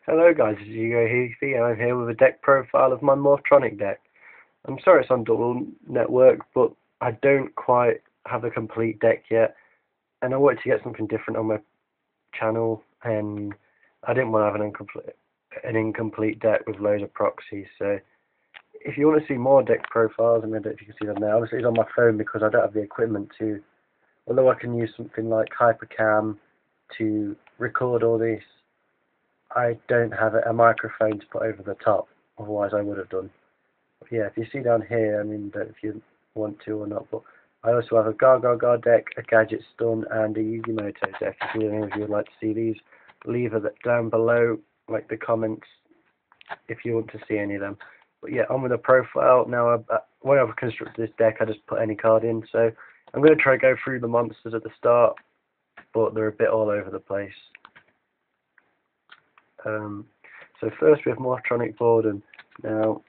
Hello guys, it's Yugioh here. I'm here with a deck profile of my Morphtronic deck. I'm sorry it's on Dual Network, but I don't quite have a complete deck yet, and I wanted to get something different on my channel, and I didn't want to have an incomplete deck with loads of proxies. So if you want to see more deck profiles, I don't know if you can see them there. Obviously it's on my phone because I don't have the equipment to, although I can use something like Hypercam to record all this, I don't have a microphone to put over the top, otherwise I would have done. But yeah, if you see down here, don't know if you want to or not, but I also have a Gargoyle deck, a Gadget Stun, and a Yugioh deck. If any of you would like to see these, leave it down below, like the comments, if you want to see any of them. But yeah, on with the profile. Now, when I've constructed this deck, I just put any card in, so I'm going to try to go through the monsters at the start, but they're a bit all over the place. So first we have Morphtronic Borden. Now,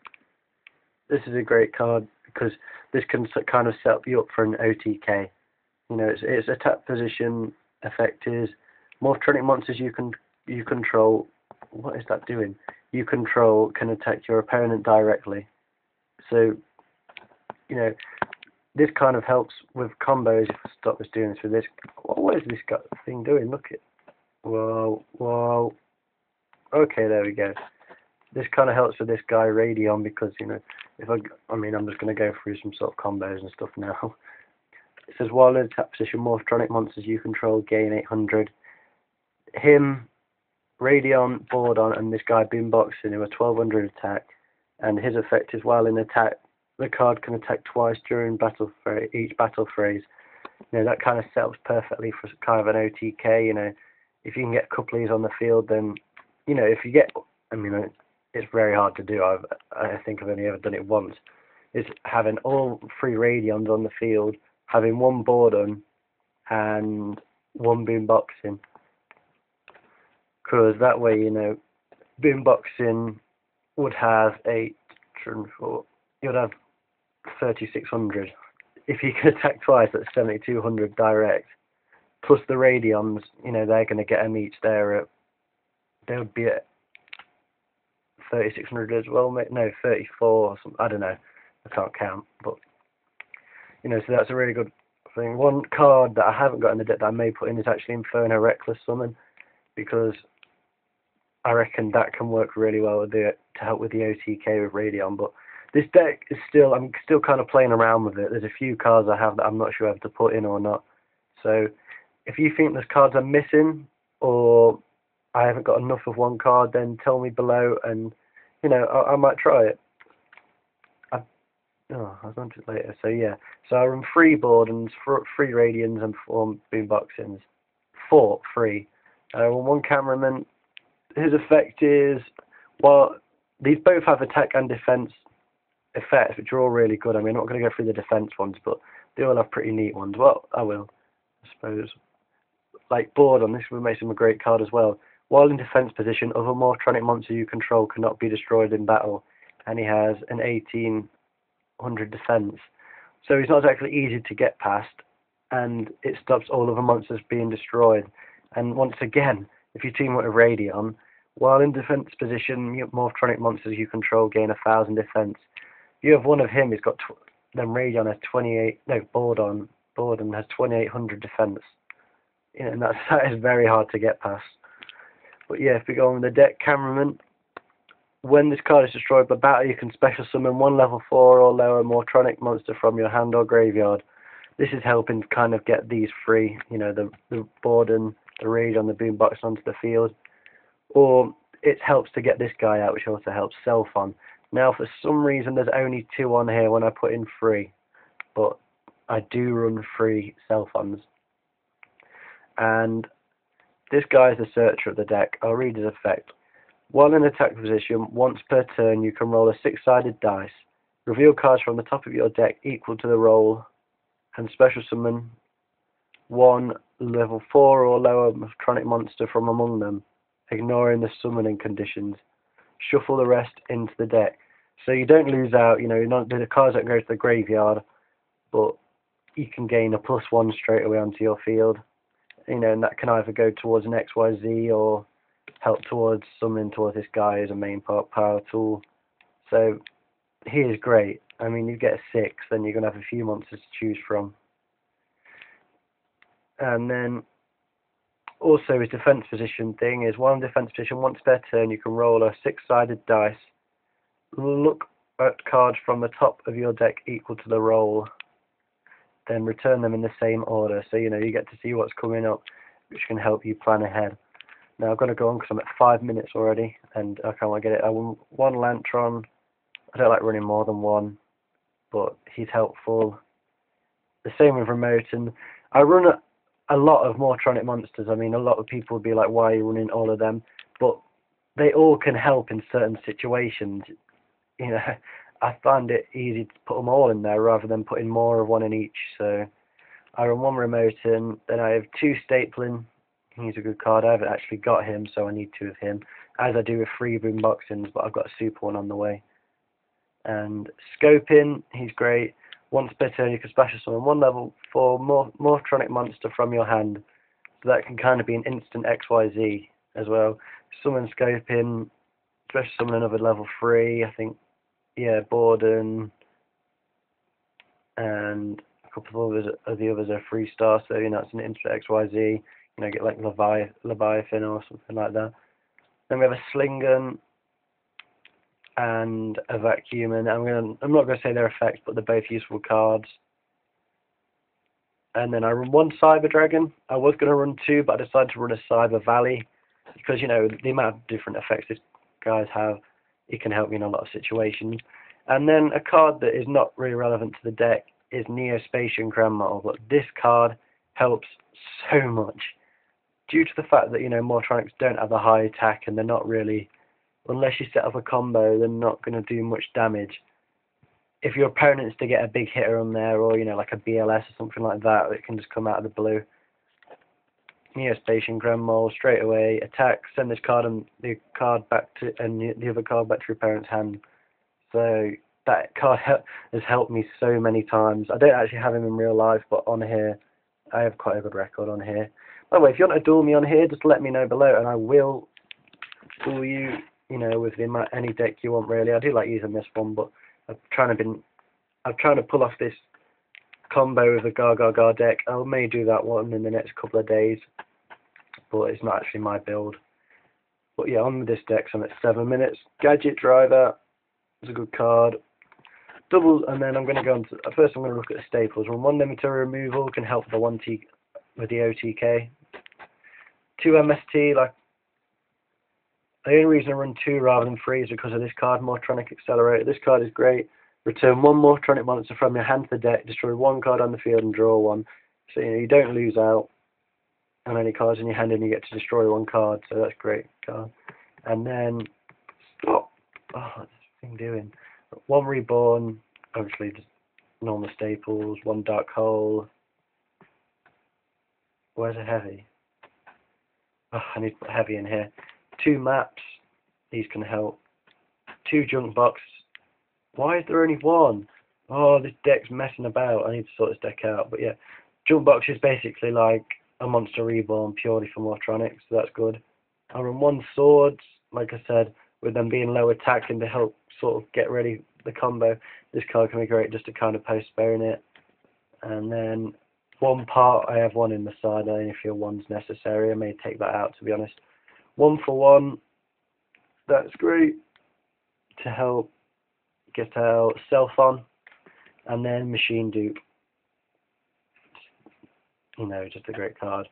this is a great card because this can kind of set you up for an OTK. You know, its attack position effect is Morphtronic monsters you control. What is that doing? You control can attack your opponent directly. So, you know, this kind of helps with combos. If I stop us doing this with this, what is this thing doing? Look at, whoa. Okay, there we go. This kind of helps with this guy Radion because, you know, I'm just going to go through some sort of combos and stuff now. It says while in attack position, Morphtronic monsters you control gain 800. Him, Radion, Borden, and this guy Boomboxing who are 1200 attack, and his effect is while in attack, the card can attack twice during each battle phase. You know, that kind of sets perfectly for kind of an OTK. You know, if you can get a couple of these on the field, then, you know, if you get, it's very hard to do. I think I've only ever done it once. Is having all three Radions on the field, having one Borden and one Boomboxing, because that way, you know, Boomboxing would have 804. You'd have 3600. If you can attack twice, that's 7200 direct. Plus the Radions, you know, they're going to get them each there at. They would be at 3600 as well, mate. No, 34 or something. I don't know. I can't count. But, you know, so that's a really good thing. One card that I haven't got in the deck that I may put in is actually Inferno Reckless Summon, because I reckon that can work really well with to help with the OTK with Radion. But this deck is I'm still kind of playing around with it. There's a few cards I have that I'm not sure whether to put in or not. So if you think there's cards I'm missing, or I haven't got enough of one card, then tell me below, and, you know, I might try it. I'll go into it later. So yeah, so I run 3 Bordens, 3 Radians, and 4 Boomboxings. 3. I run 1 Cameraman. His effect is, well, these both have attack and defense effects, which are all really good. I'm not going to go through the defense ones, but they all have pretty neat ones. Well, I will, I suppose. Like Borden, this would make him a great card as well. While in defense position, other Morphtronic monsters you control cannot be destroyed in battle, and he has an 1800 defense. So he's not exactly easy to get past, and it stops all other monsters being destroyed. And once again, if you team up with Radion, while in defense position, Morphtronic monsters you control gain 1000 defense. You have one of him, he's got then Radion has 28. No, Borden has 2800 defense. You know, and that is very hard to get past. But yeah, if we go on with the deck, Cameraman, when this card is destroyed by battle, you can special summon 1 level 4 or lower Morphtronic monster from your hand or graveyard. This is helping to kind of get these 3, you know, the Borden, the Radion, the Boombox onto the field. Or it helps to get this guy out, which also helps Self-On. Now, for some reason, there's only 2 on here when I put in 3. But I do run 3 Self-Ons. And this guy is the searcher of the deck. I'll read his effect. While in attack position, once per turn, you can roll a 6-sided dice. Reveal cards from the top of your deck equal to the roll, and special summon 1 level 4 or lower Morphtronic monster from among them, ignoring the summoning conditions. Shuffle the rest into the deck. So you don't lose out, you know, the cards don't go to the graveyard, but you can gain a +1 straight away onto your field. You know, and that can either go towards an XYZ or help towards summoning towards this guy as a main power tool. So he is great. I mean, you get a 6, then you're going to have a few monsters to choose from. And then also his defense position thing is one defense position, once per turn you can roll a 6-sided dice. Look at cards from the top of your deck equal to the roll. Then return them in the same order. So, you know, you get to see what's coming up, which can help you plan ahead. Now, I'm going to go on because I'm at 5 minutes already, and I can't get it. I want 1 Lantron. I don't like running more than 1, but he's helpful. The same with Remote, and I run a lot of Morphtronic monsters. I mean, a lot of people would be like, why are you running all of them? But they all can help in certain situations. You know, I find it easy to put them all in there rather than putting more of one in each. So I run 1 Remote, and then I have 2 Stapling. He's a good card. I haven't actually got him, so I need 2 of him, as I do with 3 Boomboxings, but I've got a super one on the way. And Scoping, he's great. Once per turn, you can special summon 1 level 4 Morphtronic monster from your hand. So that can kind of be an instant XYZ as well. Summon Scoping, special summon another level 3, I think. Yeah, Borden, and a couple of the others are 3-star, so you know it's an instant XYZ. You know, get like Leviathan or something like that. Then we have a Slingon and a Vacuum, and I'm not gonna say their effects, but they're both useful cards. And then I run 1 Cyber Dragon. I was gonna run 2, but I decided to run a Cyber Valley because, you know, the amount of different effects this guys have, it can help you in a lot of situations. And then a card that is not really relevant to the deck is Neo-Spacian Grand Model, but this card helps so much due to the fact that, you know, Morphtronics don't have a high attack, and they're not really, unless you set up a combo, they're not going to do much damage. If your opponent's to get a big hitter on there, or, you know, like a BLS or something like that, it can just come out of the blue. Neo-Spacian Grand Mole, straight away, attack, send this card and the card back to, and the other card back to your parent's hand. So that card has helped me so many times. I don't actually have him in real life, but on here, I have quite a good record on here. By the way, if you want to duel me on here, just let me know below, and I will duel you, you know, with any deck you want, really. I do like using this one, but I'm trying to pull off this combo with the Gar deck. I may do that one in the next couple of days, but it's not actually my build. But yeah, on with this deck, so I'm at 7 minutes. Gadget Driver is a good card. Doubles, and then I'm going to go on to, first I'm going to look at the staples. 1 Limiter Removal can help the 1T with the OTK. 2 MST, like, the only reason I run 2 rather than 3 is because of this card, Morphtronic Accelerator. This card is great. Return 1 Morphtronic monster from your hand to the deck, destroy 1 card on the field and draw 1. So, you know, you don't lose out on any cards in your hand, and you get to destroy 1 card, so that's a great card. And then, stop. Oh, what's this thing doing? 1 Reborn, obviously just normal staples. 1 Dark Hole. Where's a Heavy? Oh, I need to put Heavy in here. 2 Maps, these can help. 2 Junk Box. Why is there only 1? Oh, this deck's messing about. I need to sort this deck out. But yeah, Junk Box is basically like a Monster Reborn purely for Morphtronics, so that's good. I run 1 Swords, like I said, with them being low attack and to help sort of get ready the combo. This card can be great just to kind of postpone it. And then 1 Part, I have 1 in the side. I only feel 1's necessary. I may take that out, to be honest. 1 for 1, that's great to help get out Self-On, and then Machine Dupe. You know, just a great card.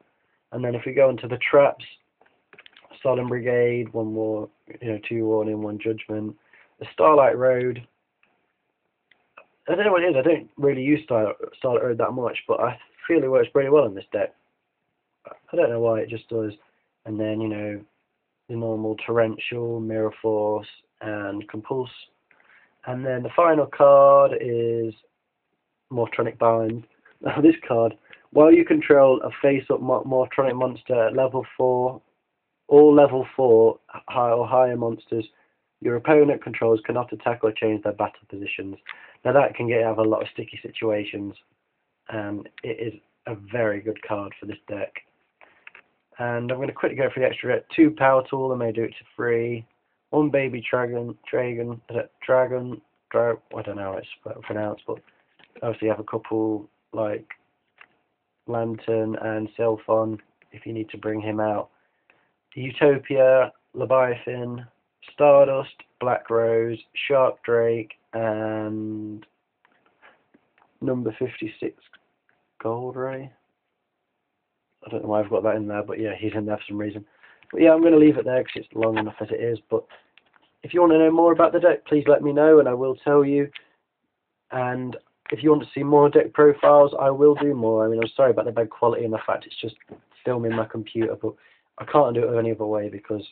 And then if we go into the traps, Solemn Brigade, 1 more, you know, 2 Warning, 1 Judgment. The Starlight Road, I don't know what it is, I don't really use Starlight Road that much, but I feel it works pretty well in this deck. I don't know why, it just does. And then, you know, the normal Torrential, Mirror Force, and Compulse. And then the final card is Morphtronic Bind. Now this card, while you control a face-up Morphtronic monster at level 4, all level 4 high or higher monsters your opponent controls cannot attack or change their battle positions. Now that can get out of a lot of sticky situations, and it is a very good card for this deck. And I'm going to quickly go for the extra 2 power tool. I may do it to 3. 1 baby dragon, I don't know how it's pronounced, but obviously you have a couple like Lantern and Sylphon if you need to bring him out. Utopia, Leviathan, Stardust, Black Rose, Shark Drake, and number 56 Gold Ray. I don't know why I've got that in there, but yeah, he's in there for some reason. But yeah, I'm going to leave it there because it's long enough as it is. But if you want to know more about the deck, please let me know and I will tell you. And if you want to see more deck profiles, I will do more. I mean, I'm sorry about the bad quality and the fact it's just filming my computer, but I can't do it any other way because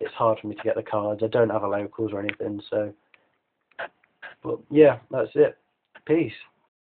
it's hard for me to get the cards. I don't have a locals or anything, so. But yeah, that's it. Peace.